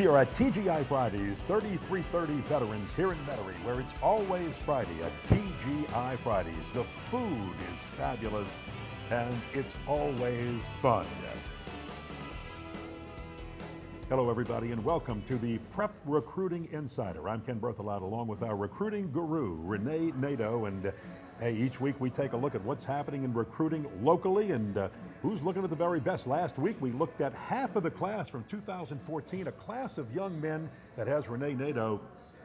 We are at TGI Fridays, 3330 Veterans here in Metairie, where it's always Friday at TGI Fridays. The food is fabulous, and it's always fun. Hello, everybody, and welcome to the Prep Recruiting Insider. I'm Ken Berthelot, along with our recruiting guru, Renee Nadeau, and hey, each week we take a look at what's happening in recruiting locally and who's looking at the very best. Last week we looked at half of the class from 2014, a class of young men that has Renee Nadeau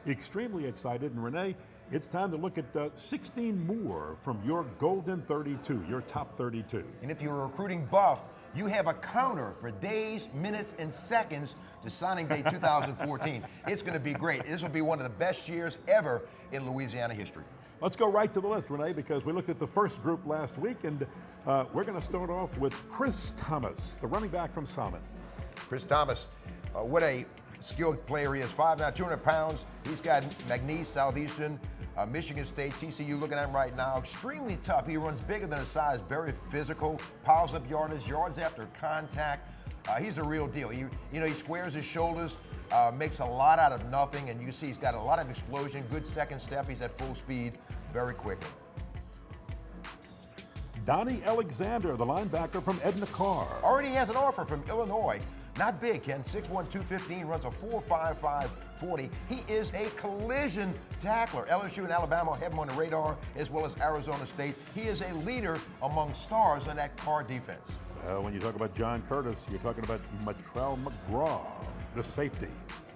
extremely excited. And Renee, it's time to look at 16 more from your golden 32, your top 32. And if you're a recruiting buff, you have a counter for days, minutes, and seconds to signing day 2014. It's going to be great. This will be one of the best years ever in Louisiana history. Let's go right to the list, Renee, because we looked at the first group last week, and we're going to start off with Chris Thomas, the running back from Salmon. Chris Thomas, what a skilled player he is. 5'9", 200 pounds. He's got McNeese, Southeastern, Michigan State, TCU looking at him right now. Extremely tough. He runs bigger than his size, very physical, piles up yards after contact. He's the real deal. He squares his shoulders, makes a lot out of nothing, and you see he's got a lot of explosion, good second step. He's at full speed very quickly. Donnie Alexander, the linebacker from Edna Carr. Already has an offer from Illinois. Not big, Ken. 6'1", 215, runs a 4.55 40. He is a collision tackler. LSU and Alabama have him on the radar, as well as Arizona State. He is a leader among stars on that Carr defense. Well, when you talk about John Curtis, you're talking about Matrell McGraw, the safety.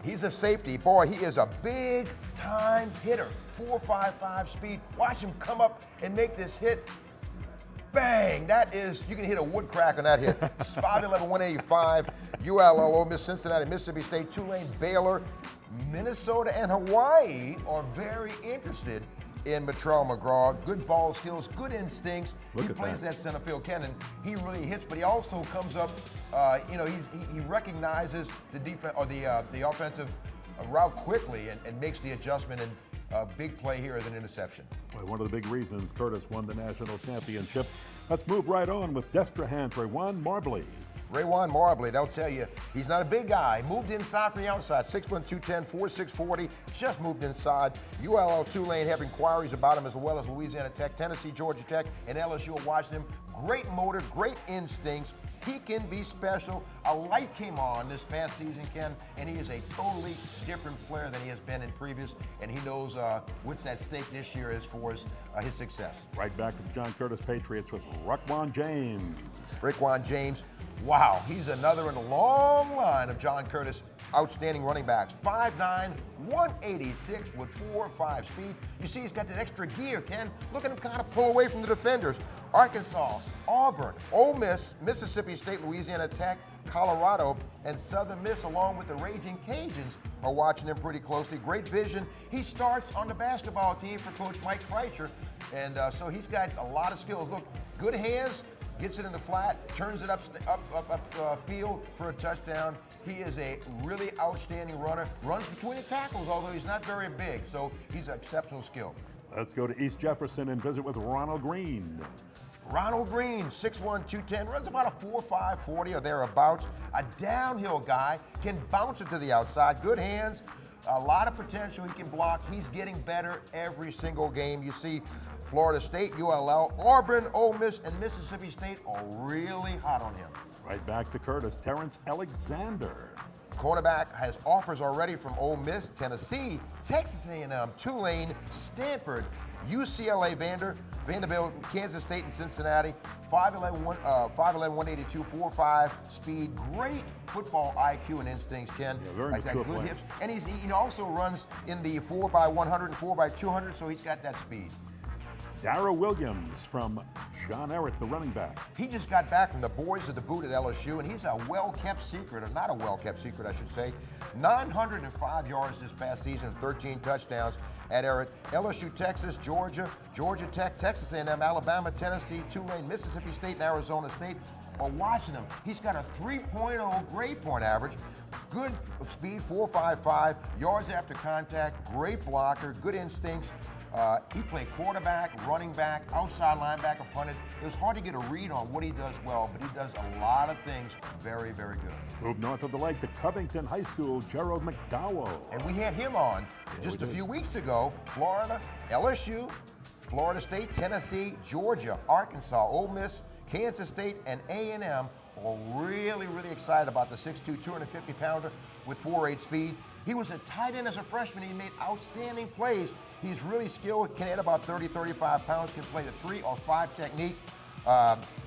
He's a safety. Boy, he is a big-time hitter. 4.55 speed. Watch him come up and make this hit. Bang! That is, you can hit a wood crack on that hit. 5'11", 185. ULL, Ole Miss, Cincinnati, Mississippi State, Tulane, Baylor, Minnesota, and Hawaii are very interested in Matrell McGraw. Good ball skills, good instincts. He plays that center field, Ken, and he really hits, but he also comes up, he recognizes the defense or the offensive route quickly and makes the adjustment, and a big play here is an interception. Well, one of the big reasons Curtis won the national championship. Let's move right on with Destrehan, Raywan Marbley. Raywan Marbley, they'll tell you, he's not a big guy. Moved inside from the outside, 6'1", 210, 4'6", 40. Just moved inside. ULL, Tulane have inquiries about him, as well as Louisiana Tech, Tennessee, Georgia Tech, and LSU are watching him. Great motor, great instincts. He can be special. A light came on this past season, Ken, and he is a totally different player than he has been in previous, and he knows what's at stake this year is for his success. Right back to the John Curtis Patriots with Raquan James. Raquan James, wow, he's another in a long line of John Curtis outstanding running backs. 5'9", 186 with 4.5 speed. You see he's got that extra gear, Ken. Look at him kind of pull away from the defenders. Arkansas, Auburn, Ole Miss, Mississippi State, Louisiana Tech, Colorado, and Southern Miss, along with the Raging Cajuns, are watching him pretty closely. Great vision. He starts on the basketball team for Coach Mike Kreischer, and so he's got a lot of skills. Look, good hands, gets it in the flat, turns it up field for a touchdown. He is a really outstanding runner. Runs between the tackles, although he's not very big, so he's an exceptional skill. Let's go to East Jefferson and visit with Ronald Green. Ronald Green, 6'1", 210, runs about a 4.5 40 or thereabouts. A downhill guy, can bounce it to the outside. Good hands, a lot of potential. He can block. He's getting better every single game. You see Florida State, ULL, Auburn, Ole Miss, and Mississippi State are really hot on him. Right back to Curtis, Terrence Alexander. Cornerback has offers already from Ole Miss, Tennessee, Texas A&M, Tulane, Stanford, UCLA, Vanderbilt, Kansas State, and Cincinnati. 5'11", 182, 4.5 speed. Great football IQ and instincts, Ken. Yeah, very like that, good player. hips. And he also runs in the 4x100 and 4x200, so he's got that speed. Darrell Williams from John Ehret, the running back. He just got back from the Boys of the Boot at LSU, and he's a well-kept secret, or not a well-kept secret, I should say. 905 yards this past season, 13 touchdowns at Ehret. LSU, Texas, Georgia, Georgia Tech, Texas A&M, Alabama, Tennessee, Tulane, Mississippi State, and Arizona State are watching him. He's got a 3.0 grade point average. Good speed, 4.55, yards after contact, great blocker, good instincts. He played quarterback, running back, outside linebacker, punted. It was hard to get a read on what he does well, but he does a lot of things very, very good. Move north of the lake to Covington High School, Gerald McDowell. And we had him on just a few weeks ago. Florida, LSU, Florida State, Tennessee, Georgia, Arkansas, Ole Miss, Kansas State, and A&M are really, really excited about the 6'2", 250-pounder with 4.8 speed. He was a tight end as a freshman. He made outstanding plays. He's really skilled, can add about 30, 35 pounds, can play the 3 or 5 technique.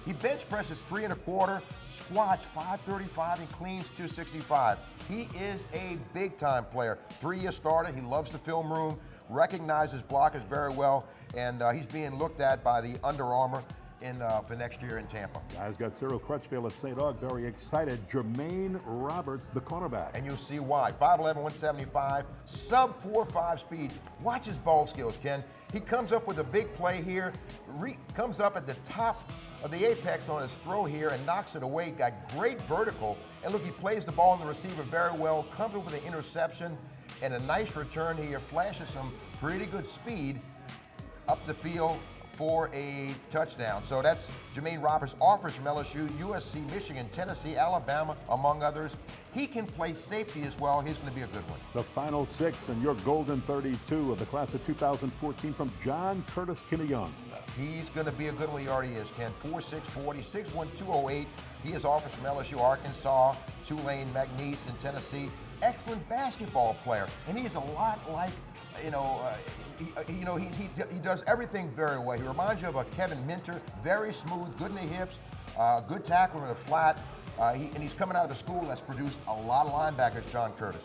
He bench presses 3 1/4, squats 535, and cleans 265. He is a big-time player. 3-year starter. He loves the film room, recognizes blockers very well, and he's being looked at by the Under Armour for next year in Tampa. Guys got Cyril Crutchfield at St. Aug very excited. Jermaine Roberts, the cornerback. And you'll see why. 5'11", 175, sub 4.5 speed. Watch his ball skills, Ken. He comes up with a big play here, comes up at the top of the apex on his throw here and knocks it away. Got great vertical. And look, he plays the ball on the receiver very well, comes up with an interception and a nice return here, flashes some pretty good speed up the field for a touchdown. So that's Jermaine Roberts. Offers from LSU, USC, Michigan, Tennessee, Alabama, among others. He can play safety as well. He's going to be a good one. The final 6 and your golden 32 of the class of 2014 from John Curtis Kinney Young. He's going to be a good one. He already is, Ken. 4'6", 40, 6'1", 208. He has offers from LSU, Arkansas, Tulane, McNeese, and Tennessee. Excellent basketball player, and he's a lot like, he does everything very well. He reminds you of a Kevin Minter, very smooth, good in the hips, good tackler in the flat, and he's coming out of the school that's produced a lot of linebackers, John Curtis.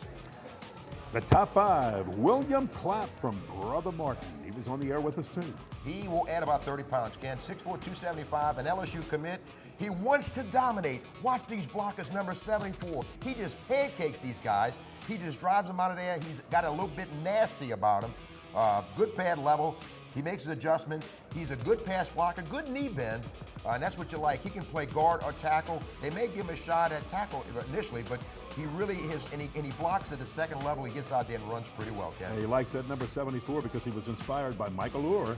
The top 5, William Clapp from Brother Martin. He was on the air with us too. He will add about 30 pounds, Ken. 6'4", 275, an LSU commit. He wants to dominate. Watch these blockers, number 74. He just pancakes these guys. He just drives them out of there. He's got a little bit nasty about him. Good pad level. He makes his adjustments. He's a good pass blocker, good knee bend, and that's what you like. He can play guard or tackle. They may give him a shot at tackle initially, but he really is, and he blocks at the second level. He gets out there and runs pretty well, Ken. He likes that number 74 because he was inspired by Michael Orr,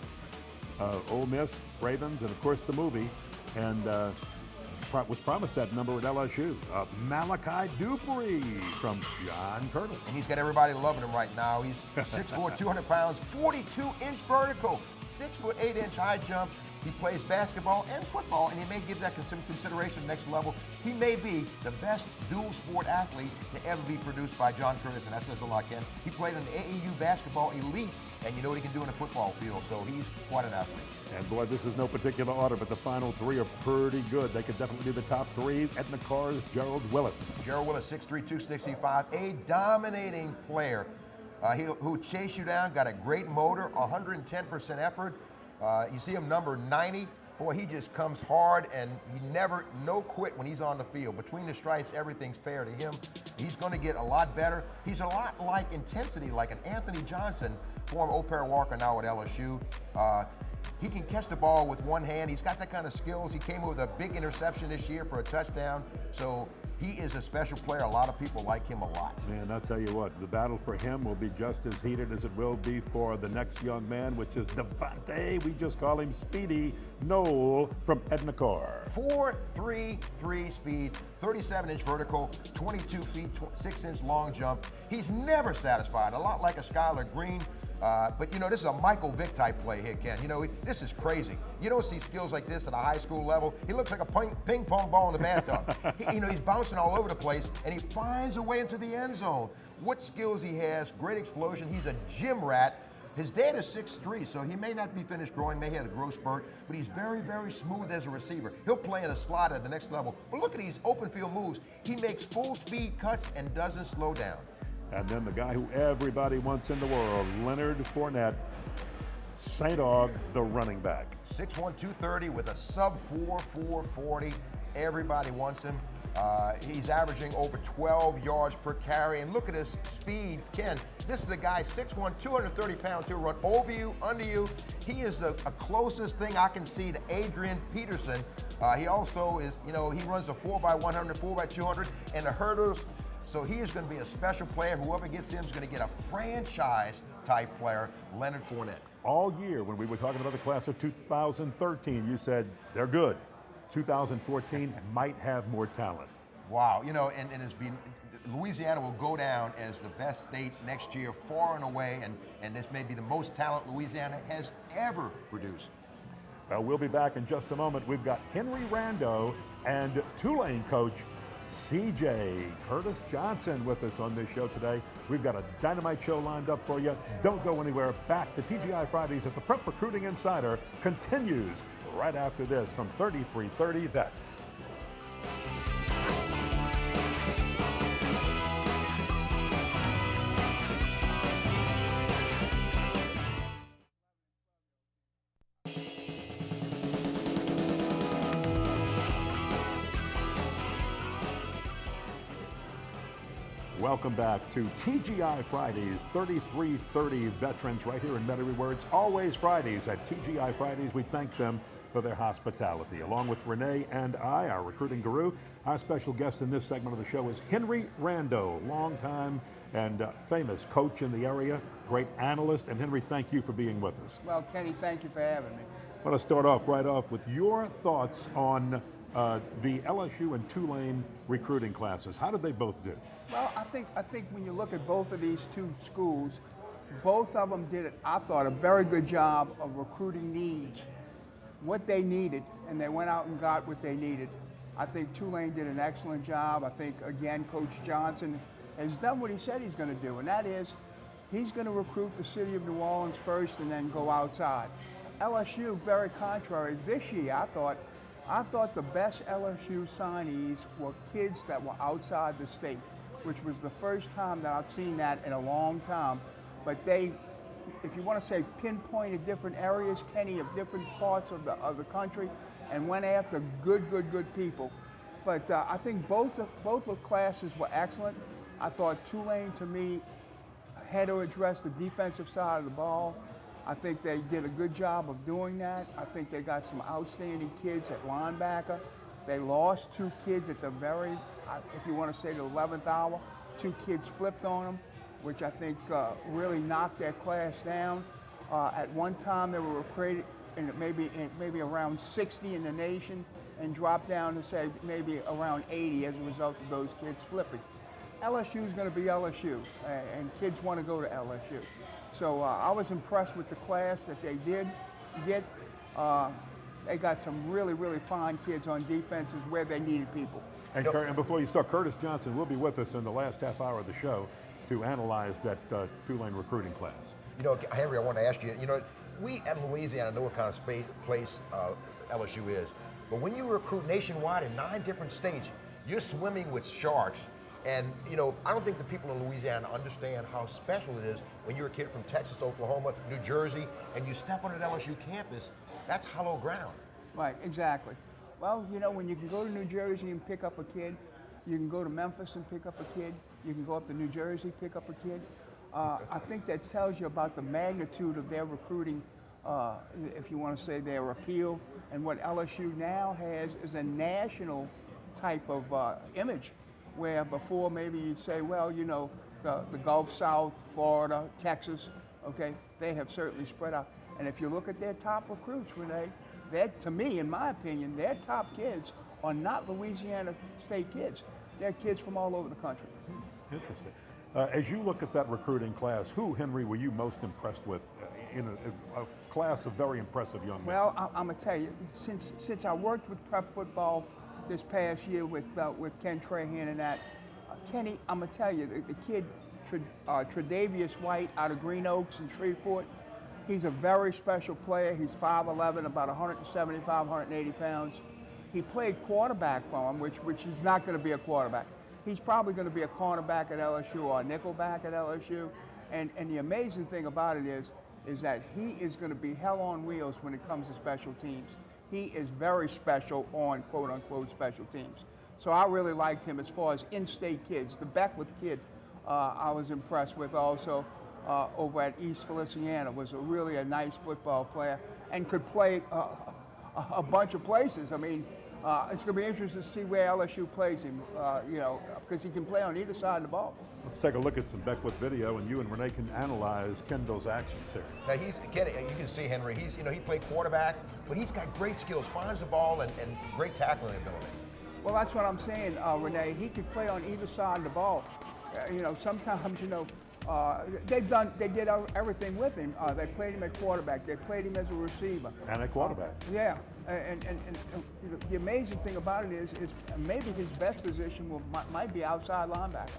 Ole Miss, Ravens, and of course the movie, and was promised that number at LSU. Malachi Dupree from John Curtis. And he's got everybody loving him right now. He's 6'4", 200 pounds, 42-inch vertical, 6'8" high jump. He plays basketball and football, and he may give that some consideration next level. He may be the best dual sport athlete to ever be produced by John Curtis, and that says a lot, Ken. He played in the AAU basketball elite, and you know what he can do in a football field, so he's quite an athlete. And boy, this is no particular order, but the final 3 are pretty good. They could definitely be the top 3. Edna Carr's Gerald Willis. Gerald Willis, 6'3", 265, a dominating player. Who chase you down, got a great motor, 110% effort. You see him number 90. Boy, he just comes hard, and he no quit when he's on the field. Between the stripes, everything's fair to him. He's going to get a lot better. He's a lot like intensity, like an Anthony Johnson, former O'Para Walker now at LSU. He can catch the ball with one hand. He's got that kind of skills. He came with a big interception this year for a touchdown. So he is a special player. A lot of people like him a lot. Man, I'll tell you what, the battle for him will be just as heated as it will be for the next young man, which is Devontae. We just call him Speedy Knoll from Edna Carr. 4.33 speed, 37-inch vertical, 22 feet, 6-inch long jump. He's never satisfied, a lot like a Skylar Green. But, you know, this is a Michael Vick type play here, Ken. You know, this is crazy. You don't see skills like this at a high school level. He looks like a ping pong ball in the bathtub. He's bouncing all over the place, and he finds a way into the end zone. What skills he has, great explosion. He's a gym rat. His dad is 6'3", so he may not be finished growing, may have a growth spurt, but he's very, very smooth as a receiver. He'll play in a slot at the next level. But look at these open field moves. He makes full speed cuts and doesn't slow down. And then the guy who everybody wants in the world, Leonard Fournette, St. Aug, the running back. 6'1", 230 with a sub-4, 440. Everybody wants him. He's averaging over 12 yards per carry. And look at his speed. Ken, this is a guy, 6'1", 230 pounds. He'll run over you, under you. He is the closest thing I can see to Adrian Peterson. He also is, you know, he runs a 4x100, 4x200, and the hurdles So he is going to be a special player. Whoever gets him is going to get a franchise-type player, Leonard Fournette. All year, when we were talking about the class of 2013, you said they're good. 2014 might have more talent. Wow, you know, and it's been, Louisiana will go down as the best state next year, far and away, and this may be the most talent Louisiana has ever produced. Well, we'll be back in just a moment. We've got Henry Rando and Tulane coach CJ Curtis Johnson with us on this show today. We've got a dynamite show lined up for you. Don't go anywhere. Back to TGI Fridays at the Prep Recruiting Insider continues right after this from 3330 Vets. Welcome back to TGI Fridays, 3330 Veterans right here in Metairie, where it's always Fridays. At TGI Fridays, we thank them for their hospitality. Along with Renee and I, our recruiting guru, our special guest in this segment of the show is Henry Rando, longtime and famous coach in the area, great analyst. And Henry, thank you for being with us. Well, Kenny, thank you for having me. I want to start off with your thoughts on the LSU and Tulane recruiting classes. How did they both do? Well, I think when you look at both of these two schools, both of them did, I thought, a very good job of recruiting needs, what they needed, and they went out and got what they needed. I think Tulane did an excellent job. I think, again, Coach Johnson has done what he said he's going to do, and that is he's going to recruit the city of New Orleans first and then go outside. LSU, very contrary. This year, I thought the best LSU signees were kids that were outside the state, which was the first time that I've seen that in a long time. But they, if you want to say pinpointed different areas, Kenny, of different parts of the country, and went after good people. But I think both the classes were excellent. I thought Tulane, to me, had to address the defensive side of the ball. I think they did a good job of doing that. I think they got some outstanding kids at linebacker. They lost two kids at the very, if you want to say the 11th hour. Two kids flipped on them, which I think really knocked their class down. At one time, they were recruited in maybe around 60 in the nation and dropped down to say maybe around 80 as a result of those kids flipping. LSU is going to be LSU, and kids want to go to LSU. So I was impressed with the class that they did get. They got some really fine kids on defenses where they needed people. And before you start, Curtis Johnson will be with us in the last half hour of the show to analyze that Tulane recruiting class. You know, Henry, I want to ask you, you know, we at Louisiana know what kind of place LSU is. But when you recruit nationwide in 9 different states, you're swimming with sharks. And, you know, I don't think the people in Louisiana understand how special it is when you're a kid from Texas, Oklahoma, New Jersey, and you step on an LSU campus. That's hollow ground. Right, exactly. Well, you know, when you can go to New Jersey and pick up a kid, you can go to Memphis and pick up a kid, you can go up to New Jersey, pick up a kid. I think that tells you about the magnitude of their recruiting, if you want to say their appeal. And what LSU now has is a national type of image, where before maybe you'd say, well, you know, the Gulf South, Florida, Texas, okay, they have certainly spread out. And if you look at their top recruits, Renee, to me, in my opinion, their top kids are not Louisiana State kids. They're kids from all over the country. Interesting. As you look at that recruiting class, who, Henry, were you most impressed with in a class of very impressive young men? Well, I'm going to tell you, since I worked with prep football this past year with Ken Trahan and that, Kenny, I'm going to tell you, the kid, Tre'Davious White out of Green Oaks and Shreveport, he's a very special player. He's 5'11", about 175, 180 pounds. He played quarterback for him, which is not going to be a quarterback. He's probably going to be a cornerback at LSU or a nickelback at LSU. And the amazing thing about it is that he is going to be hell on wheels when it comes to special teams. He is very special on quote-unquote special teams. So I really liked him as far as in-state kids. The Beckwith kid I was impressed with also over at East Feliciana, was really a nice football player and could play a bunch of places. I mean, It's going to be interesting to see where LSU plays him, because he can play on either side of the ball. Let's take a look at some Beckwith video, and you and Renee can analyze Kendall's actions here. Now you can see Henry. He played quarterback, but he's got great skills. Finds the ball and great tackling ability. Well, that's what I'm saying, Renee. He could play on either side of the ball. Sometimes they did everything with him. They played him at quarterback. They played him as a receiver. And at quarterback. Yeah, and the amazing thing about it is maybe his best position might be outside linebacker.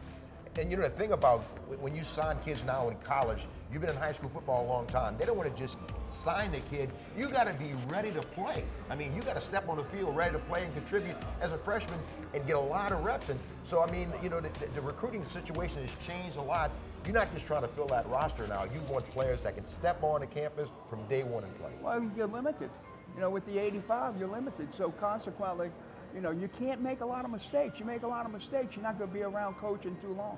And the thing about when you sign kids now in college, you've been in high school football a long time. They don't want to just sign the kid. You got to be ready to play. I mean, you got to step on the field ready to play and contribute as a freshman and get a lot of reps. And so, the recruiting situation has changed a lot. You're not just trying to fill that roster now. You want players that can step on the campus from day one and play. Well, you're limited. With the 85, you're limited. So consequently, you can't make a lot of mistakes. You make a lot of mistakes, you're not going to be around coaching too long.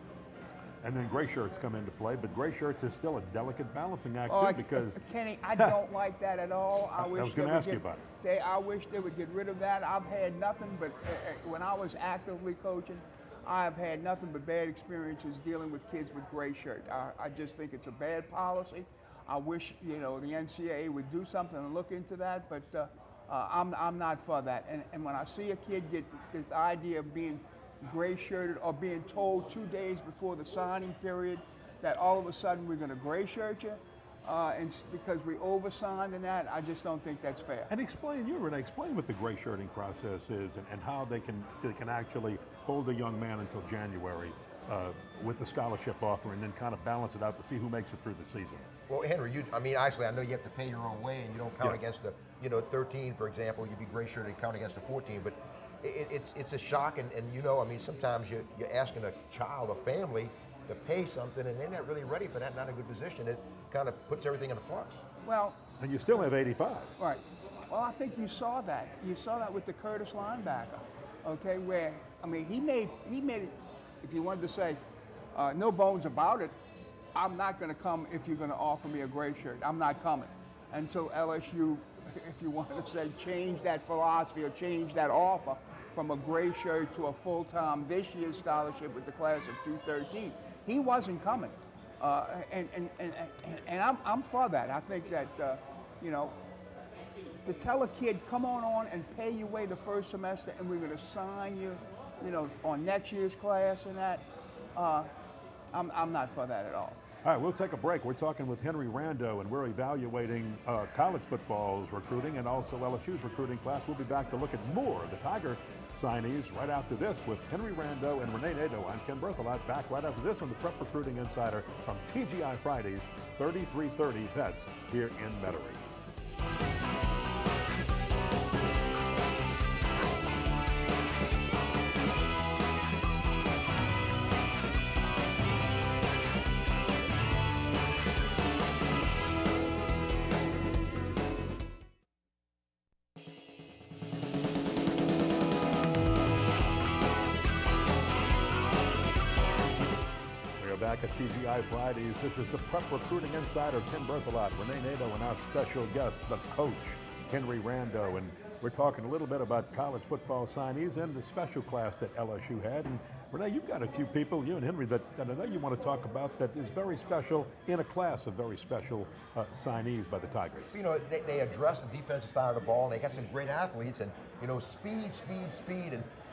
And then gray shirts come into play, but gray shirts is still a delicate balancing act too, because Kenny, I don't like that at all. I was going to ask you about it. I wish they would get rid of that. I've had nothing but when I was actively coaching, I've had nothing but bad experiences dealing with kids with gray shirt. I just think it's a bad policy. I wish the NCAA would do something and look into that, but I'm not for that. And when I see a kid get this idea of being gray shirted or being told 2 days before the signing period that all of a sudden we're going to gray shirt you, and because we oversigned and that, I just don't think that's fair. And explain what the gray shirting process is and how they can actually hold a young man until January with the scholarship offer and then kind of balance it out to see who makes it through the season. Well, Henry, actually, I know you have to pay your own way and you don't count against the 13, for example. You'd be gray shirted and count against the 14, but it's a shock, and sometimes you're asking a child or family to pay something, and they're not really ready for that, not a good position. It kind of puts everything in a flux. Well, and you still have 85. Right. Well, I think you saw that. You saw that with the Curtis linebacker, okay, where, he made it, if you wanted to say, no bones about it, I'm not going to come if you're going to offer me a gray shirt. I'm not coming. Until LSU, if you wanted to say, change that philosophy or change that offer from a gray shirt to a full-time this year's scholarship with the class of 213. He wasn't coming. And I'm for that. I think that, to tell a kid, come on and pay your way the first semester and we're going to sign you, on next year's class and that, I'm not for that at all. All right, we'll take a break. We're talking with Henry Rando, and we're evaluating college football's recruiting and also LSU's recruiting class. We'll be back to look at more of the Tiger signees right after this with Henry Rando and Renee Nadeau. I'm Ken Berthelot, back right after this on the Prep Recruiting Insider from TGI Fridays, 3330 Vets here in Metairie. Back at TGI Fridays. This is the Prep Recruiting Insider, Ken Berthelot, Renee Nadeau, and our special guest, the coach, Henry Rando. And we're talking a little bit about college football signees and the special class that LSU had. And Renee, you've got a few people, you and Henry, that I know you want to talk about that is very special in a class of very special signees by the Tigers. They address the defensive side of the ball, and they got some great athletes, and speed.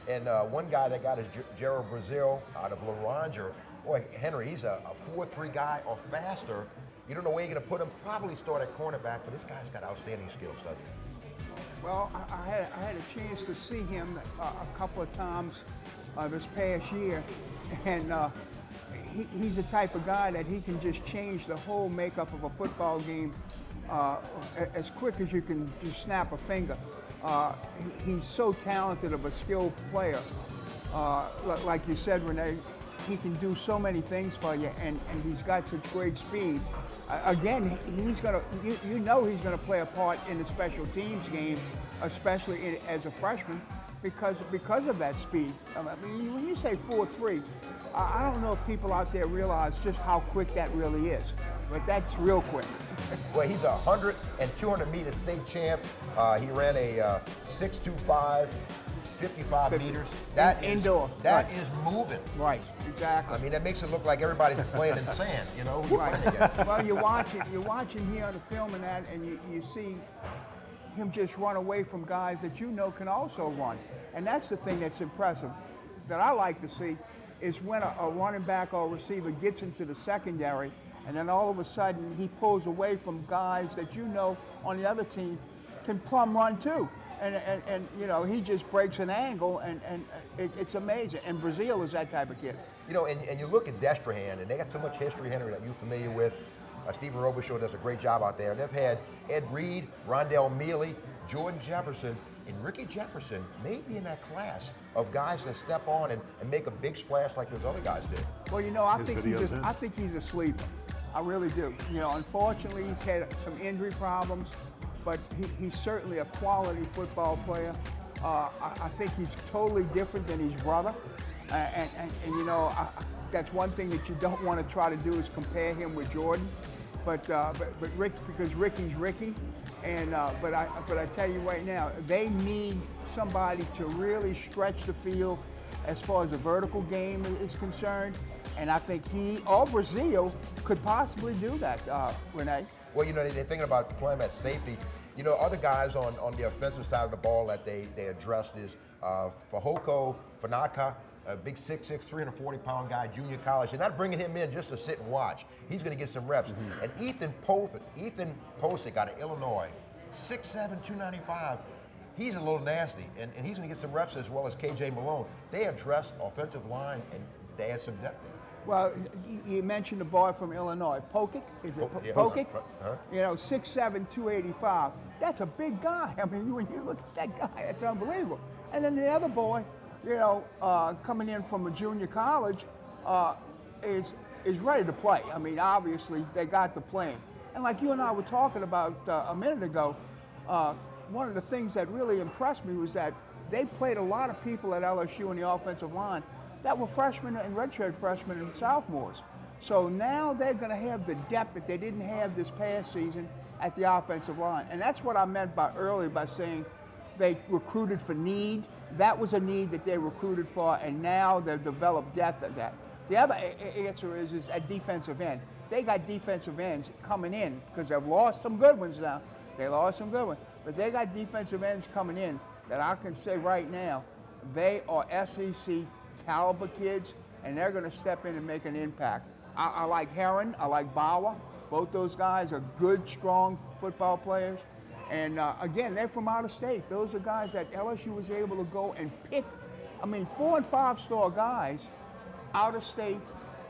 And one guy that got is Gerald Brazil out of La Ranger. Boy, Henry, he's a 4.3 guy or faster. You don't know where you're going to put him. Probably start at cornerback, but this guy's got outstanding skills, doesn't he? Well, I had a chance to see him a couple of times this past year, and he's the type of guy that he can just change the whole makeup of a football game as quick as you can just snap a finger. He's so talented of a skilled player. Like you said, Renee, he can do so many things for you, and he's got such great speed. Again, he's gonna, he's gonna play a part in the special teams game, especially as a freshman, because of that speed. When you say 4.3, I don't know if people out there realize just how quick that really is, but that's real quick. Well, he's a 100 and 200 meter state champ. He ran a 6.25, 55 meters. That is indoor. That Right. is moving. Right, exactly. I mean, that makes it look like everybody's playing in sand. You know, who you're Right. playing against. Well, you're watching here on the film and that, and you see him just run away from guys that you know can also run. And that's the thing that's impressive, that I like to see, is when a running back or receiver gets into the secondary, and then all of a sudden he pulls away from guys that you know on the other team can plumb run too. And you know, he just breaks an angle, and it's amazing. And Brazil is that type of kid. You know, and you look at Destrehan, and they got so much history, Henry, that you're familiar with. Stephen Robichaud does a great job out there. They've had Ed Reed, Rondell Mealy, Jordan Jefferson, and Ricky Jefferson may be in that class of guys that step on and make a big splash like those other guys did. Well, you know, I His think video's in. I think he's a sleeper. I really do. You know, unfortunately, he's had some injury problems, but he's certainly a quality football player. I think he's totally different than his brother, and you know, that's one thing that you don't want to try to do is compare him with Jordan. But Rick, because Ricky's Ricky, and but I tell you right now, they need somebody to really stretch the field as far as the vertical game is concerned, and I think he or Brazil could possibly do that, Renee. Well, you know, they're thinking about playing him at safety. You know, other guys on the offensive side of the ball that they addressed is Fahoko Fanaka, a big 6'6", 340-pound guy, junior college. They're not bringing him in just to sit and watch. He's going to get some reps. And Ethan Posick out of Illinois, 6'7", 295. He's a little nasty, and he's going to get some reps as well as KJ Malone. They addressed offensive line, and they had some depth. Well, you mentioned the boy from Illinois, Pokic. Is it Yeah. Pokic? Uh-huh. You know, 6'7", 285. That's a big guy. I mean, when you look at that guy, that's unbelievable. And then the other boy, you know, coming in from a junior college, is ready to play. I mean, obviously, they got to play him. And like you and I were talking about a minute ago, one of the things that really impressed me was that they played a lot of people at LSU in the offensive line that were freshmen and redshirt freshmen and sophomores. So now they're going to have the depth that they didn't have this past season at the offensive line. And that's what I meant by earlier by saying they recruited for need. That was a need that they recruited for, and now they've developed depth of that. The other answer is at defensive end. They got defensive ends coming in because they've lost some good ones now. They lost some good ones. But they got defensive ends coming in that I can say right now, they are SEC caliber kids, and they're going to step in and make an impact. I like Heron. I like Bauer. Both those guys are good, strong football players. And again, they're from out of state. Those are guys that LSU was able to go and pick. I mean, 4- and 5-star guys out of state,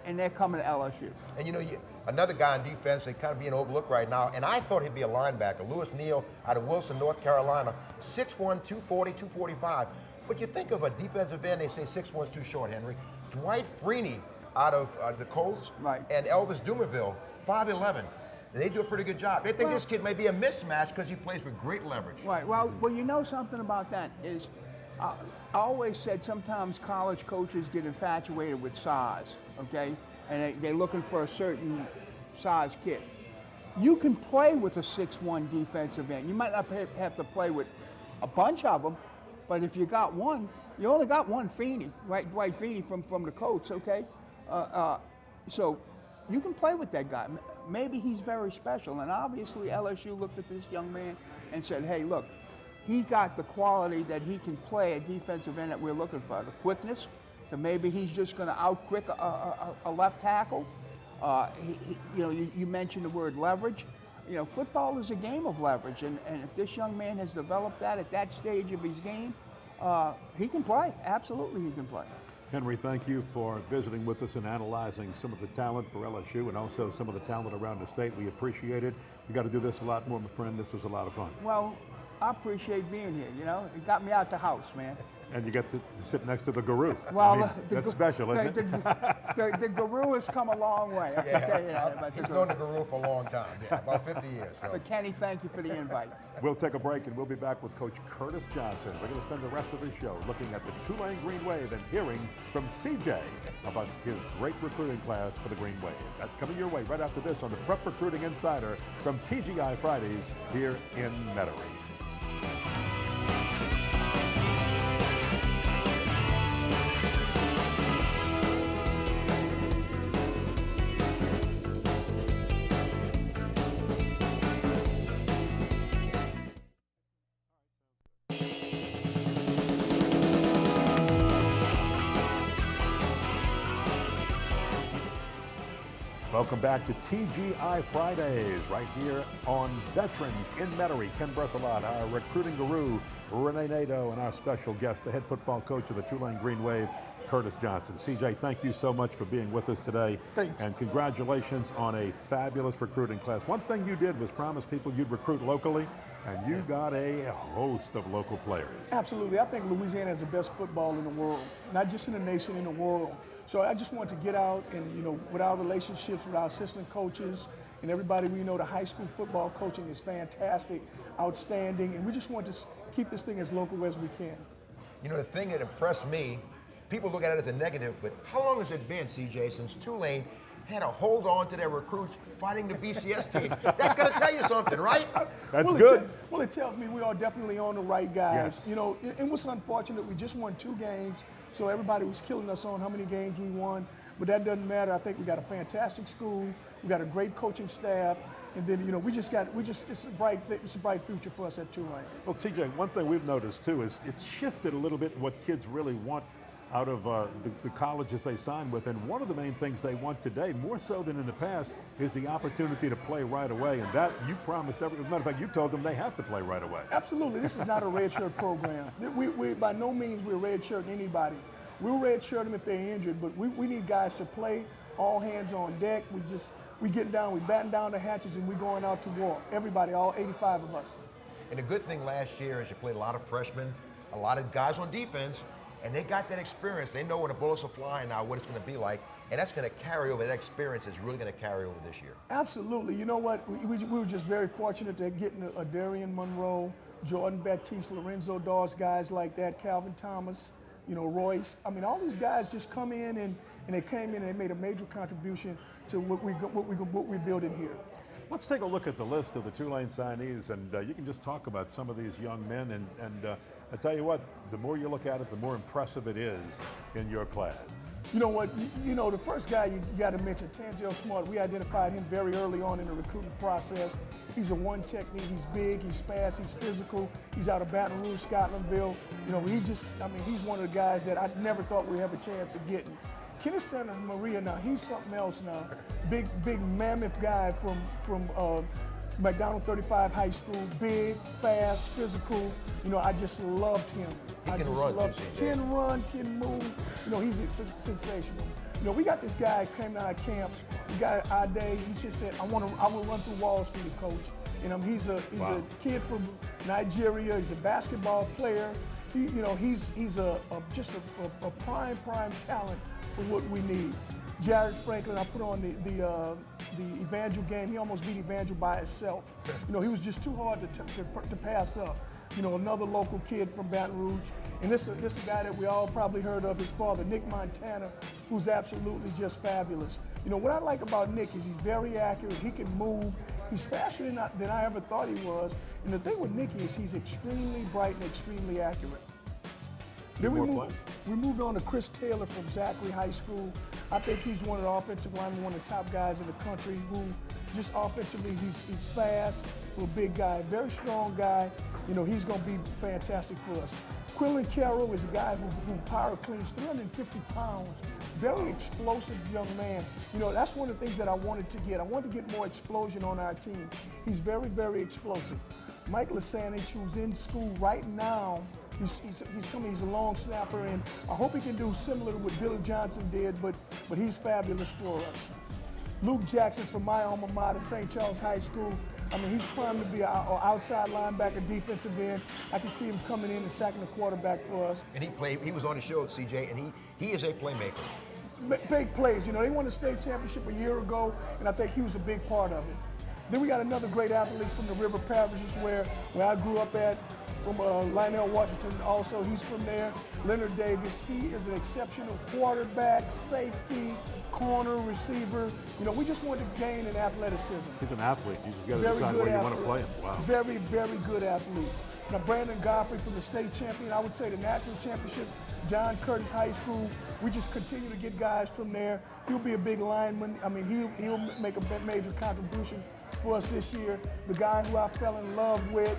and they're coming to LSU. And you know, another guy on defense that kind of being overlooked right now, and I thought he'd be a linebacker, Lewis Neal out of Wilson, North Carolina, 6'1", 240, 245. But you think of a defensive end, they say 6'1" is too short, Henry. Dwight Freeney out of the Colts, Right. and Elvis Dumerville, 5'11". They do a pretty good job. They think this kid may be a mismatch because he plays with great leverage. Right. Well, you know something about that is, I always said sometimes college coaches get infatuated with size, okay? And they're looking for a certain size kid. You can play with a 6'1" defensive end. You might not have to play with a bunch of them, but if you got one, you only got one Feeney, right? Dwight Feeney from the Colts, okay? So you can play with that guy. Maybe he's very special. And obviously LSU looked at this young man and said, hey, look, he got the quality that he can play a defensive end that we're looking for. The quickness, to maybe he's just going to out-quick a left tackle. You know, you mentioned the word leverage. You know, football is a game of leverage. And if this young man has developed that at that stage of his game, he can play. Absolutely he can play. Henry, thank you for visiting with us and analyzing some of the talent for LSU and also some of the talent around the state. We appreciate it. We got to do this a lot more, my friend. This was a lot of fun. Well, I appreciate being here, you know. It got me out the house, man. And you get to sit next to the guru. Well, I mean, that's special, isn't it? The guru has come a long way. I can tell you that about the He's guru. known the guru for a long time, yeah, about 50 years. So. But Kenny, thank you for the invite. We'll take a break and we'll be back with Coach Curtis Johnson. We're going to spend the rest of the show looking at the Tulane Green Wave and hearing from CJ about his great recruiting class for the Green Wave. That's coming your way right after this on the Prep Recruiting Insider from TGI Fridays here in Metairie. Welcome back to TGI Fridays, right here on Veterans in Metairie. Ken Berthelot, our recruiting guru, Renee Nadeau, and our special guest, the head football coach of the Tulane Green Wave, Curtis Johnson. CJ, thank you so much for being with us today. Thanks. And congratulations on a fabulous recruiting class. One thing you did was promise people you'd recruit locally, and you got a host of local players. Absolutely. I think Louisiana has the best football in the world, not just in the nation, in the world. So I just want to get out and, with our relationships with our assistant coaches and everybody, we know the high school football coaching is fantastic, outstanding, and we just want to keep this thing as local as we can. The thing that impressed me, people look at it as a negative, but how long has it been, CJ, since Tulane had to hold on to their recruits fighting the BCS team? That's going to tell you something, right? That's good. It tells me we are definitely on the right guys. Yes. And what's unfortunate, we just won 2 games, so everybody was killing us on how many games we won, but that doesn't matter. I think we got a fantastic school, we got a great coaching staff, and then it's a bright future for us at Tulane. Well, TJ, one thing we've noticed too is it's shifted a little bit what kids really want out of the colleges they sign with, and one of the main things they want today, more so than in the past, is the opportunity to play right away, and that you promised as a matter of fact, you told them they have to play right away. Absolutely. This is not a redshirt program. We by no means we're redshirting anybody. We'll redshirt them if they're injured, but we need guys to play, all hands on deck. We getting down, we batten down the hatches, and we're going out to war. Everybody, all 85 of us. And the good thing last year is you played a lot of freshmen, a lot of guys on defense, and they got that experience. They know when the bullets are flying now, what it's going to be like, and that's going to carry over. That experience is really going to carry over this year. Absolutely. You know what? We were just very fortunate to getting a Darian Monroe, Jordan Baptiste, Lorenzo Dawes, guys like that, Calvin Thomas, Royce. I mean, all these guys just come in and they came in and they made a major contribution to what we're building here. Let's take a look at the list of the Tulane signees, and you can just talk about some of these young men. And I tell you what, the more you look at it, the more impressive it is in your class. You know what? The first guy you got to mention, Tanzel Smart. We identified him very early on in the recruiting process. He's a one technique. He's big. He's fast. He's physical. He's out of Baton Rouge, Scotlandville. He's one of the guys that I never thought we'd have a chance of getting. Kenneth Santa Maria, now he's something else now. Big mammoth guy from McDonald 35 High School. Big, fast, physical. I just loved him. He can run. Can run, can move. He's sensational. We got this guy came to our camp. We got Ade. He just said, I want to run through Wall Street, coach. He's a kid from Nigeria. He's a basketball player. He's just a prime talent for what we need. Jared Franklin, I put on the Evangel game. He almost beat Evangel by itself. He was just too hard to pass up. Another local kid from Baton Rouge. And this is a guy that we all probably heard of, his father, Nick Montana, who's absolutely just fabulous. What I like about Nick is he's very accurate. He can move. He's faster than I ever thought he was. And the thing with Nick is he's extremely bright and extremely accurate. Then we moved on to Chris Taylor from Zachary High School. I think he's one of the offensive linemen, one of the top guys in the country who just offensively, he's fast, a big guy, very strong guy. He's going to be fantastic for us. Quillen Carroll is a guy who power cleans 350 pounds, very explosive young man. That's one of the things that I wanted to get. I wanted to get more explosion on our team. He's very, very explosive. Mike Lisanich, who's in school right now, he's coming. He's a long snapper, and I hope he can do similar to what Billy Johnson did. But he's fabulous for us. Luke Jackson from my alma mater, St. Charles High School. I mean, he's primed to be an outside linebacker, defensive end. I can see him coming in and sacking the quarterback for us. And he was on the show, CJ, and he is a playmaker. Big plays. You know, they won the state championship a year ago, and I think he was a big part of it. Then we got another great athlete from the River Parishes where I grew up at, from Lionel Washington. Also, he's from there. Leonard Davis. He is an exceptional quarterback, safety, corner, receiver. You know, we just want to gain in athleticism. He's an athlete. You got to decide where you want to play him. Wow. Very, very good athlete. Now, Brandon Godfrey from the state champion, I would say the national championship, John Curtis High School. We just continue to get guys from there. He'll be a big lineman. I mean, he'll make a major contribution for us this year. The guy who I fell in love with,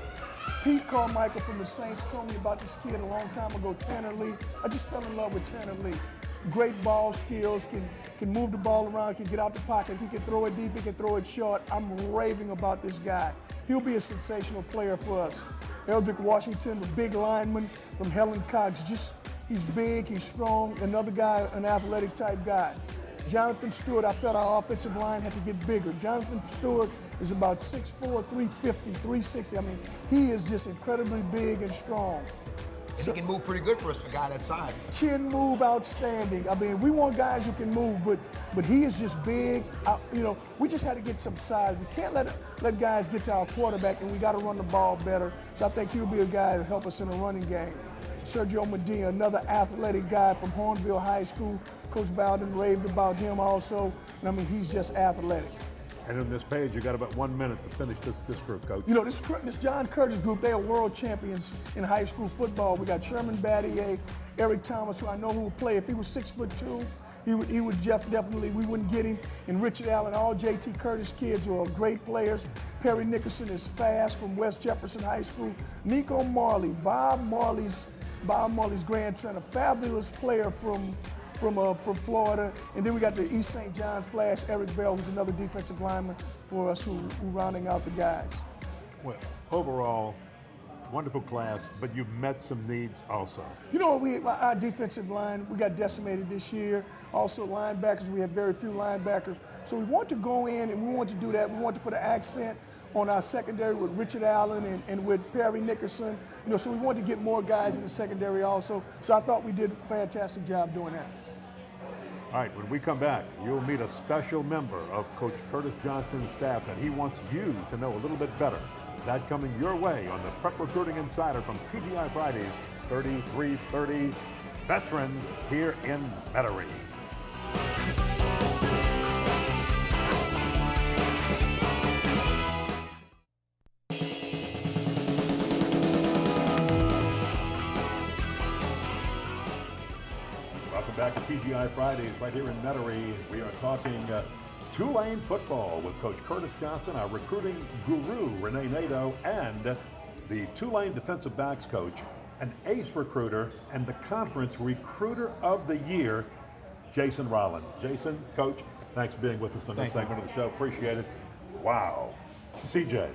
Pete Carmichael from the Saints, told me about this kid a long time ago, Tanner Lee. I just fell in love with Tanner Lee. Great ball skills, can move the ball around, can get out the pocket, he can throw it deep, he can throw it short. I'm raving about this guy. He'll be a sensational player for us. Eldrick Washington, a big lineman from Helen Cox. He's big, he's strong, another guy, an athletic type guy. Jonathan Stewart, I felt our offensive line had to get bigger. Jonathan Stewart is about 6'4", 350, 360. I mean, he is just incredibly big and strong. And he can move pretty good for us, a guy that size. Can move outstanding. I mean, we want guys who can move, but he is just big. You know, we just had to get some size. We can't let guys get to our quarterback, and we got to run the ball better. So I think he'll be a guy to help us in the running game. Sergio Medina, another athletic guy from Hornville High School. Coach Bowden raved about him also. And I mean, he's just athletic. And on this page, you got about 1 minute to finish this group, Coach. You know, this John Curtis group, they are world champions in high school football. We got Sherman Battier, Eric Thomas, who I know who will play. If he was 6'2", he would definitely, we wouldn't get him. And Richard Allen, all J.T. Curtis kids who are great players. Perry Nickerson is fast from West Jefferson High School. Nico Marley, Bob Marley's grandson, a fabulous player from Florida. And then we got the East St. John Flash, Eric Bell, who's another defensive lineman for us who rounding out the guys. Well, overall, wonderful class, but you've met some needs also. You know, our defensive line, we got decimated this year. Also linebackers, we have very few linebackers. So we want to go in and we want to do that. We want to put an accent on our secondary with Richard Allen and with Perry Nickerson. You know, so we want to get more guys in the secondary also. So I thought we did a fantastic job doing that. All right, when we come back, you'll meet a special member of Coach Curtis Johnson's staff that he wants you to know a little bit better. That coming your way on the Prep Recruiting Insider from TGI Fridays, 3330 Veterans here in Metairie. Welcome back to TGI Fridays right here in Metairie. We are talking Tulane football with Coach Curtis Johnson, our recruiting guru, Renee Nadeau, and the Tulane defensive backs coach, an ace recruiter, and the conference recruiter of the year, Jason Rollins. Jason, Coach, thanks for being with us on this segment of the show. Appreciate it. Wow. CJ,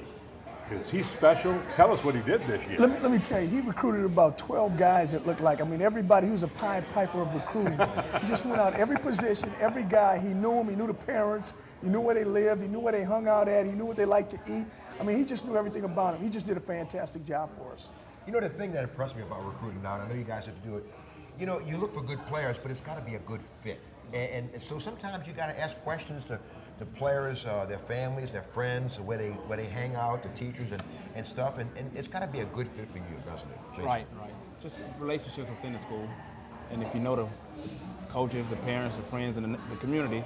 is he special? Tell us what he did this year. Let me tell you, he recruited about 12 guys that looked like, I mean, everybody, he was a Pied Piper of recruiting. He just went out every position, every guy, he knew them, he knew the parents, he knew where they lived, he knew where they hung out at, he knew what they liked to eat. I mean, he just knew everything about them. He just did a fantastic job for us. You know, the thing that impressed me about recruiting now, and I know you guys have to do it, you know, you look for good players, but it's got to be a good fit. And so sometimes you got to ask questions to players, their families, their friends, where they hang out, the teachers and stuff, and it's got to be a good fit for you, doesn't it, Jason? Right. Just relationships within the school, and if you know the coaches, the parents, the friends, and the community,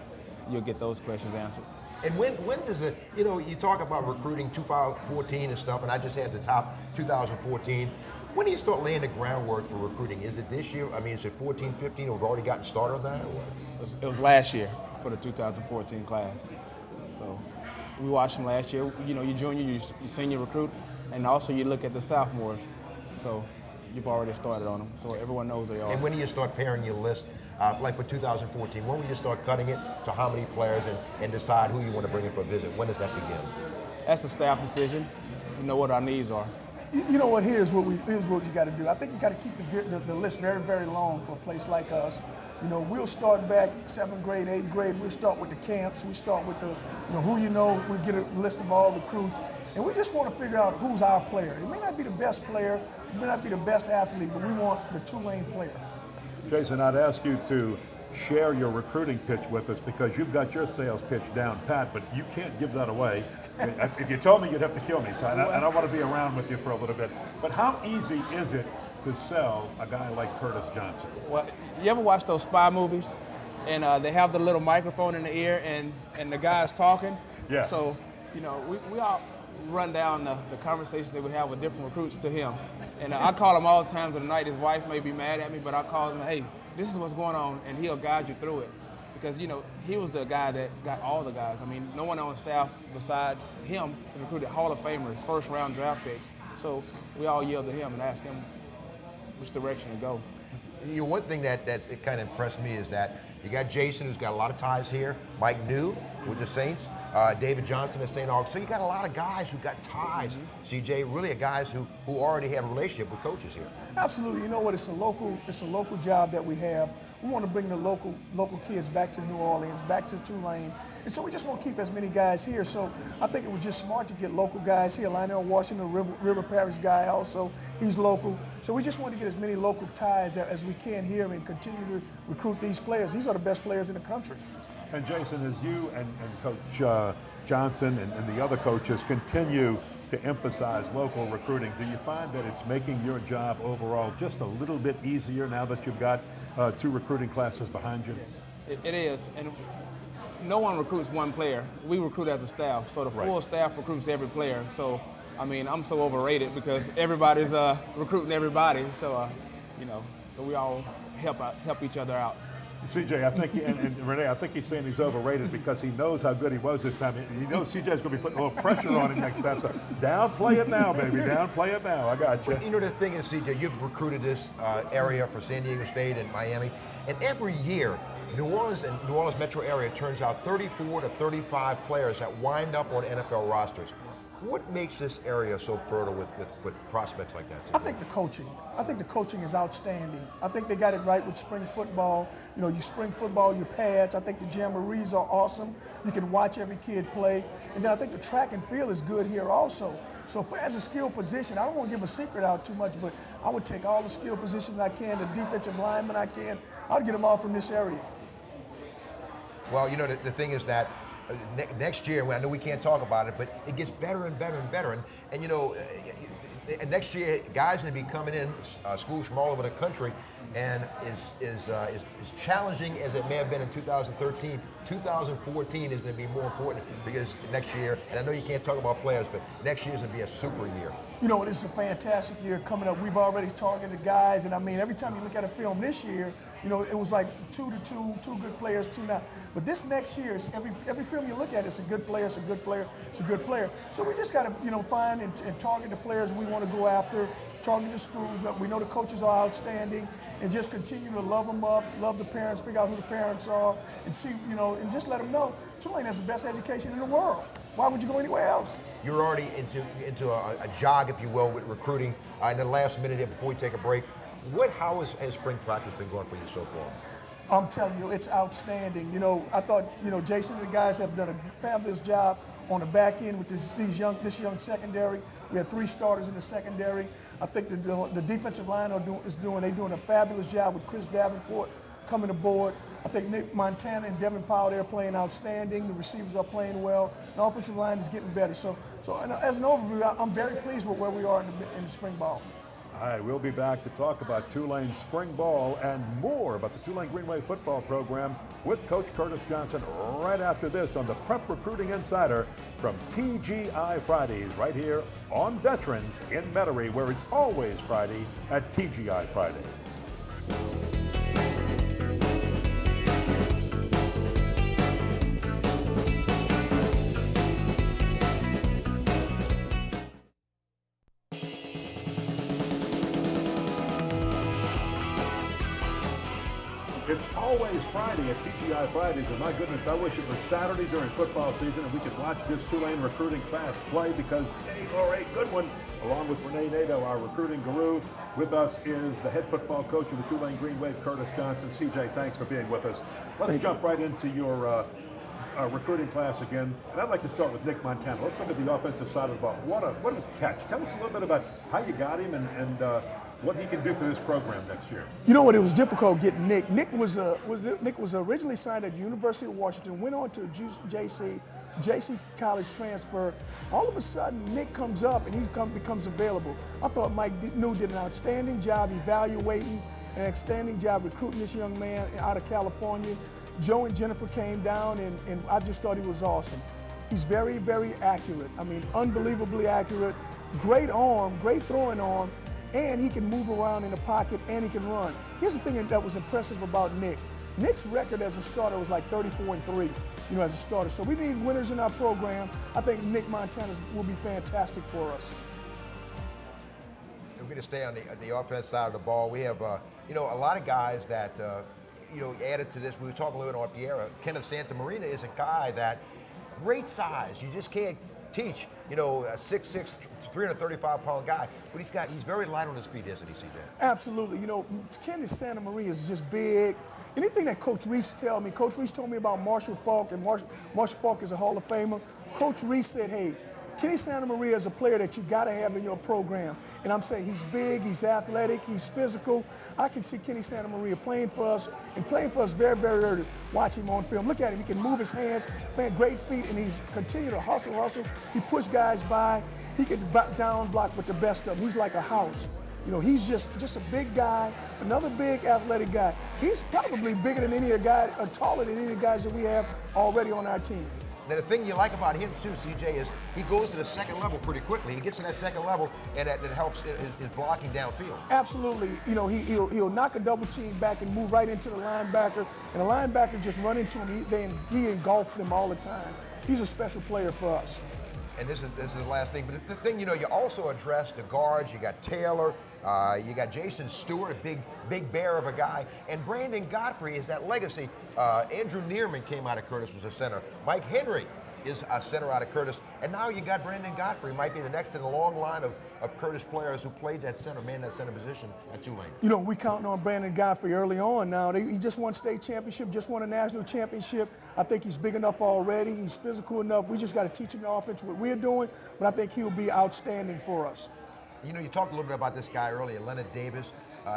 you'll get those questions answered. And when does it, you know, you talk about recruiting 2014 and stuff, and I just had the top 2014. When do you start laying the groundwork for recruiting? Is it this year? I mean, is it 14, 15, or we've already gotten started on that? Or what? It was last year for the 2014 class. So we watched them last year. You know, your junior, your senior recruit, and also you look at the sophomores. So you've already started on them, so everyone knows they are. And when do you start pairing your list? Like for 2014, when will you start cutting it to how many players and decide who you want to bring in for a visit? When does that begin? That's a staff decision to know what our needs are. You know what? Here's what you got to do. I think you got to keep the list very, very long for a place like us. You know, we'll start back 7th grade, 8th grade. We'll start with the camps. We start with the, you know, who you know. We get a list of all recruits, and we just want to figure out who's our player. It may not be the best player, it may not be the best athlete, but we want the Tulane player. Jason, I'd ask you to share your recruiting pitch with us because you've got your sales pitch down pat, but you can't give that away. If you told me, you'd have to kill me, so I don't want to be around with you for a little bit. But how easy is it to sell a guy like Curtis Johnson? Well, you ever watch those spy movies, and they have the little microphone in the ear, and the guy's talking? Yeah. So, you know, we all run down the conversations that we have with different recruits to him. And I call him all the times of the night. His wife may be mad at me, but I call him, hey, this is what's going on, and he'll guide you through it. Because, you know, he was the guy that got all the guys. I mean, no one on staff besides him has recruited Hall of Famers, first-round draft picks. So we all yelled at him and asked him which direction to go. You know, one thing that it kind of impressed me is that you got Jason, who's got a lot of ties here, Mike New with the Saints, David Johnson at St. Augustine. So you got a lot of guys who got ties, CJ, really guys who already have a relationship with coaches here. Absolutely. You know what? It's a local job that we have. We want to bring the local kids back to New Orleans, back to Tulane. And so we just want to keep as many guys here. So I think it was just smart to get local guys here. Lionel Washington, River Parish guy also, he's local. So we just want to get as many local ties as we can here and continue to recruit these players. These are the best players in the country. And Jason, as you and Coach Johnson and the other coaches continue to emphasize local recruiting, do you find that it's making your job overall just a little bit easier now that you've got 2 recruiting classes behind you? It is. And no one recruits one player. We recruit as a staff. So the full staff recruits every player. So, I mean, I'm so overrated because everybody's recruiting everybody. So, you know, so we all help each other out. CJ, I think, and Renee, I think he's saying he's overrated because he knows how good he was this time. He knows CJ's going to be putting a little pressure on him next time. So downplay it now, baby. Downplay it now. I got you. You know, the thing is, CJ, you've recruited this area for San Diego State and Miami, and every year, New Orleans and New Orleans metro area turns out 34 to 35 players that wind up on NFL rosters. What makes this area so fertile with prospects like that? I think the coaching. I think the coaching is outstanding. I think they got it right with spring football. You know, you spring football, your pads. I think the jamborees are awesome. You can watch every kid play. And then I think the track and field is good here also. So as a skill position, I don't want to give a secret out too much, but I would take all the skill positions I can, the defensive linemen I can. I'd get them all from this area. Well, you know, the thing is that next year, I know we can't talk about it, but it gets better and better and better. And you know, next year, guys are going to be coming in, schools from all over the country, and as challenging as it may have been in 2013, 2014 is going to be more important because next year, and I know you can't talk about players, but next year is going to be a super year. You know, this is a fantastic year coming up. We've already targeted guys, and I mean, every time you look at a film this year, you know, it was like 2 good players, 2 not. But this next year, every film you look at, it's a good player, it's a good player, it's a good player. So we just got to, you know, find and target the players we want to go after, target the schools. We know the coaches are outstanding, and just continue to love them up, love the parents, figure out who the parents are, and see, you know, and just let them know Tulane has the best education in the world. Why would you go anywhere else? You're already into a jog, if you will, with recruiting. In the last minute here before we take a break, how has spring practice been going for you so far? I'm telling you, it's outstanding. You know, I thought, you know, Jason and the guys have done a fabulous job on the back end with this young secondary. We had 3 starters in the secondary. I think the defensive line they're doing a fabulous job with Chris Davenport coming aboard. I think Nick Montana and Devin Powell, they're playing outstanding. The receivers are playing well. The offensive line is getting better. So as an overview, I'm very pleased with where we are in the spring ball. All right, we'll be back to talk about Tulane's spring ball and more about the Tulane Greenway football program with Coach Curtis Johnson right after this on the Prep Recruiting Insider from TGI Fridays right here on Veterans in Metairie, where it's always Friday at TGI Fridays. It's always Friday at TGI Fridays, and my goodness, I wish it was Saturday during football season and we could watch this Tulane recruiting class play, because they are a good one. Along with Renee Nadeau, our recruiting guru, with us is the head football coach of the Tulane Green Wave, Curtis Johnson. CJ, thanks for being with us. Let's jump right into your recruiting class again. And I'd like to start with Nick Montana. Let's look at the offensive side of the ball. What a catch. Tell us a little bit about how you got him and what he can do for this program next year. You know what? It was difficult getting Nick. Nick was originally signed at the University of Washington, went on to JC College transfer. All of a sudden, Nick comes up and he becomes available. I thought Mike New did an outstanding job evaluating, an outstanding job recruiting this young man out of California. Joe and Jennifer came down, and I just thought he was awesome. He's very, very accurate. I mean, unbelievably accurate. Great arm, great throwing arm. And he can move around in the pocket, and he can run. Here's the thing that was impressive about Nick. Nick's record as a starter was like 34-3, as a starter. So we need winners in our program. I think Nick Montana will be fantastic for us. We're going to stay on the offense side of the ball. We have, a lot of guys that, added to this. We were talking a little bit off the air. Kenneth Santamarina is a guy that, great size. You just can't teach, a 6'6", 335-pound guy, but he's very light on his feet, isn't he, CJ? Absolutely. Kenneth Santamaria is just big. Anything that Coach Reese told me about Marshall Faulk, and Marshall Faulk is a Hall of Famer. Coach Reese said, hey, Kenny Santamaria is a player that you got to have in your program. And I'm saying he's big, he's athletic, he's physical. I can see Kenny Santamaria playing for us very, very early. Watch him on film. Look at him. He can move his hands, great feet, and he's continue to hustle. He push guys by. He can down block with the best of them. He's like a house. He's just a big guy, another big athletic guy. He's probably bigger than any guy, or taller than any of the guys that we have already on our team. Now, the thing you like about him, too, CJ, is he goes to the second level pretty quickly. He gets to that second level, and that helps his blocking downfield. Absolutely. He'll knock a double team back and move right into the linebacker, and the linebacker just run into him. He engulfs them all the time. He's a special player for us. And this is the last thing. But the thing, you also address the guards. You got Taylor. You got Jason Stewart, a big bear of a guy. And Brandon Godfrey is that legacy. Andrew Neerman came out of Curtis, was a center. Mike Henry is a center out of Curtis. And now you got Brandon Godfrey, might be the next in a long line of Curtis players who played that center position at Tulane. We counting on Brandon Godfrey early on now. He just won state championship, just won a national championship. I think he's big enough already. He's physical enough. We just got to teach him the offense, what we're doing, but I think he'll be outstanding for us. You talked a little bit about this guy earlier, Leonard Davis.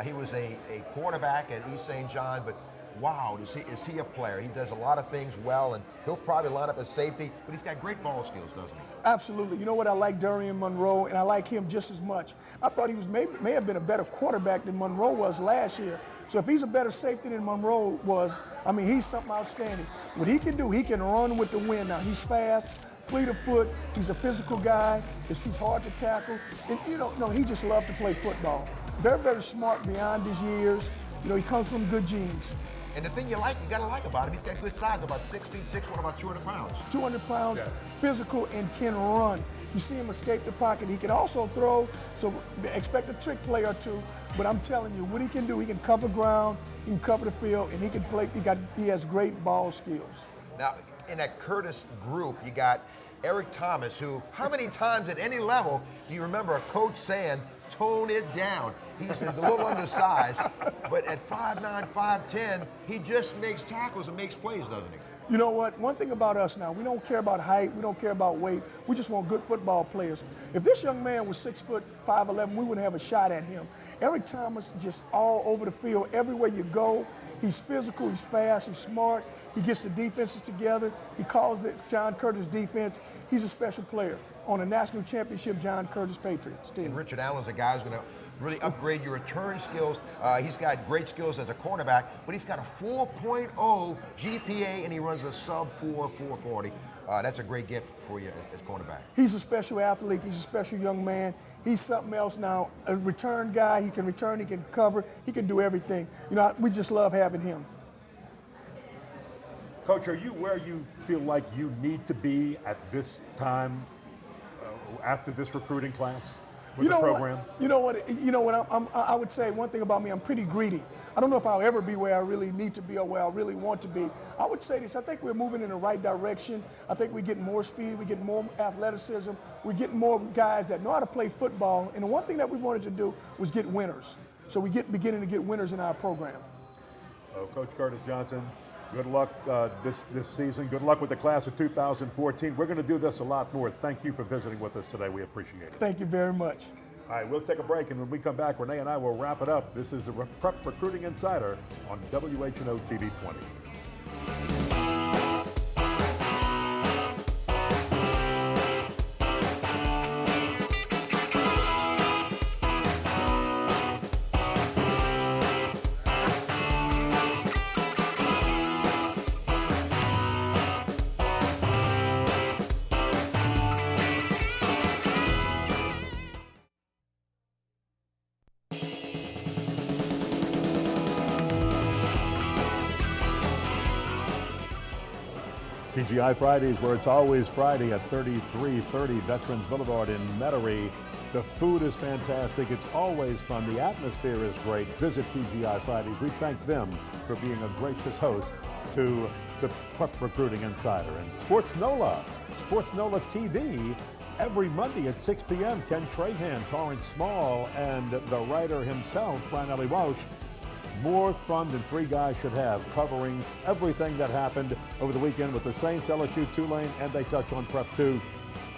He was a quarterback at East St. John, but wow, is he a player? He does a lot of things well, and he'll probably line up as safety, but he's got great ball skills, doesn't he? Absolutely. You know what? I like Darian Monroe, and I like him just as much. I thought he may have been a better quarterback than Monroe was last year. So if he's a better safety than Monroe was, he's something outstanding. What he can do, he can run with the wind. Now, he's fast, fleet of foot. He's a physical guy. He's hard to tackle. And, he just loves to play football. Very, very smart beyond his years. He comes from good genes. And the thing you gotta like about him, he's got good size, about 6'6", about 200 pounds. 200 pounds, yeah. Physical, and can run. You see him escape the pocket. He can also throw, so expect a trick play or two. But I'm telling you, what he can do, he can cover ground, he can cover the field, and he can play. He has great ball skills. Now, in that Curtis group, you got Eric Thomas, who, how many times at any level do you remember a coach saying, tone it down? He's a little undersized, but at 5'9", 5'10", he just makes tackles and makes plays, doesn't he? You know what? One thing about us now, we don't care about height, we don't care about weight. We just want good football players. If this young man was 6'5", we wouldn't have a shot at him. Eric Thomas, just all over the field, everywhere you go. He's physical, he's fast, he's smart. He gets the defenses together. He calls it John Curtis defense. He's a special player on a national championship John Curtis Patriots team. And Richard Allen's a guy who's going to really upgrade your return skills. He's got great skills as a cornerback, but he's got a 4.0 GPA, and he runs a sub-4 440. That's a great gift for you as cornerback. He's a special athlete. He's a special young man. He's something else now. A return guy. He can return. He can cover. He can do everything. We just love having him. Coach, are you where you feel like you need to be at this time after this recruiting class? with the program? You know what? I would say one thing about me. I'm pretty greedy. I don't know if I'll ever be where I really need to be or where I really want to be. I would say this. I think we're moving in the right direction. I think we're getting more speed. We're getting more athleticism. We're getting more guys that know how to play football. And the one thing that we wanted to do was get winners. So we beginning to get winners in our program. Coach Curtis Johnson, good luck this season. Good luck with the class of 2014. We're going to do this a lot more. Thank you for visiting with us today. We appreciate it. Thank you very much. All right, we'll take a break, and when we come back, Renee and I will wrap it up. This is the Prep Recruiting Insider on WHNO TV 20. TGI Fridays, where it's always Friday at 3330 Veterans Boulevard in Metairie. The food is fantastic. It's always fun. The atmosphere is great. Visit TGI Fridays. We thank them for being a gracious host to the Prep Recruiting Insider. And Sports NOLA TV, every Monday at 6 p.m. Ken Trahan, Torrance Small, and the writer himself, Brian Ellie Walsh. More fun than three guys should have, covering everything that happened over the weekend with the Saints, LSU, Tulane, and they touch on Prep too.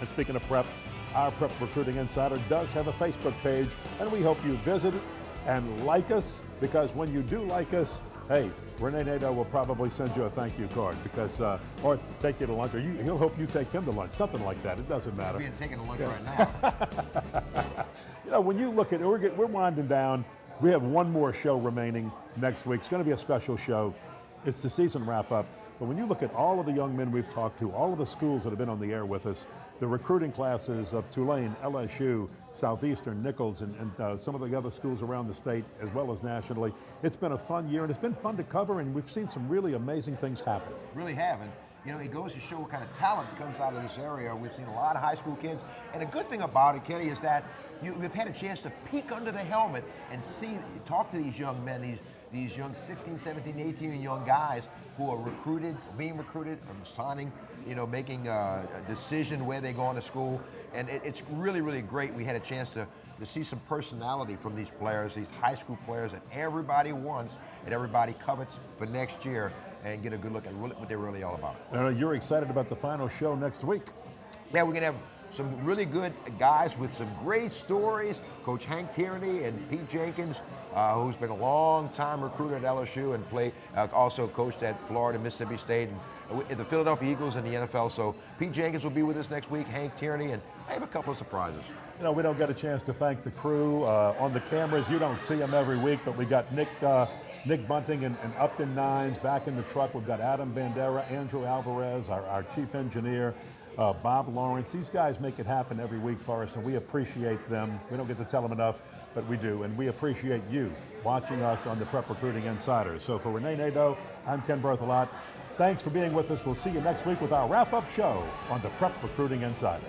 And speaking of Prep, our Prep Recruiting Insider does have a Facebook page, and we hope you visit it and like us, because when you do like us, hey, Renee Nadeau will probably send you a thank you card, because or take you to lunch, or he'll hope you take him to lunch, something like that. It doesn't matter. Being taken to lunch right now. You know, when you look at it, we're winding down. We have one more show remaining next week. It's going to be a special show. It's the season wrap-up. But when you look at all of the young men we've talked to, all of the schools that have been on the air with us, the recruiting classes of Tulane, LSU, Southeastern, Nichols, and some of the other schools around the state, as well as nationally, it's been a fun year, and it's been fun to cover, and we've seen some really amazing things happen. Really have. And you know, it goes to show what kind of talent comes out of this area. We've seen a lot of high school kids. And the good thing about it, Kenny, is that we've had a chance to peek under the helmet and talk to these young men, these young 16, 17, 18 young guys who are being recruited, signing, making a decision where they're going to school. And it's really, really great. We had a chance to see some personality from these players, these high school players that everybody wants and everybody covets for next year, and get a good look at what they're really all about. I know you're excited about the final show next week. Yeah, we're going to have some really good guys with some great stories. Coach Hank Tierney and Pete Jenkins, who's been a long-time recruiter at LSU and also coached at Florida, Mississippi State, and the Philadelphia Eagles in the NFL. So Pete Jenkins will be with us next week, Hank Tierney, and I have a couple of surprises. You know, we don't get a chance to thank the crew on the cameras. You don't see them every week, but we got Nick Bunting and Upton Nines back in the truck. We've got Adam Bandera, Andrew Alvarez, our chief engineer, Bob Lawrence. These guys make it happen every week for us, and we appreciate them. We don't get to tell them enough, but we do, and we appreciate you watching us on the Prep Recruiting Insider. So for Renee Nadeau, I'm Ken Berthelot. Thanks for being with us. We'll see you next week with our wrap-up show on the Prep Recruiting Insider.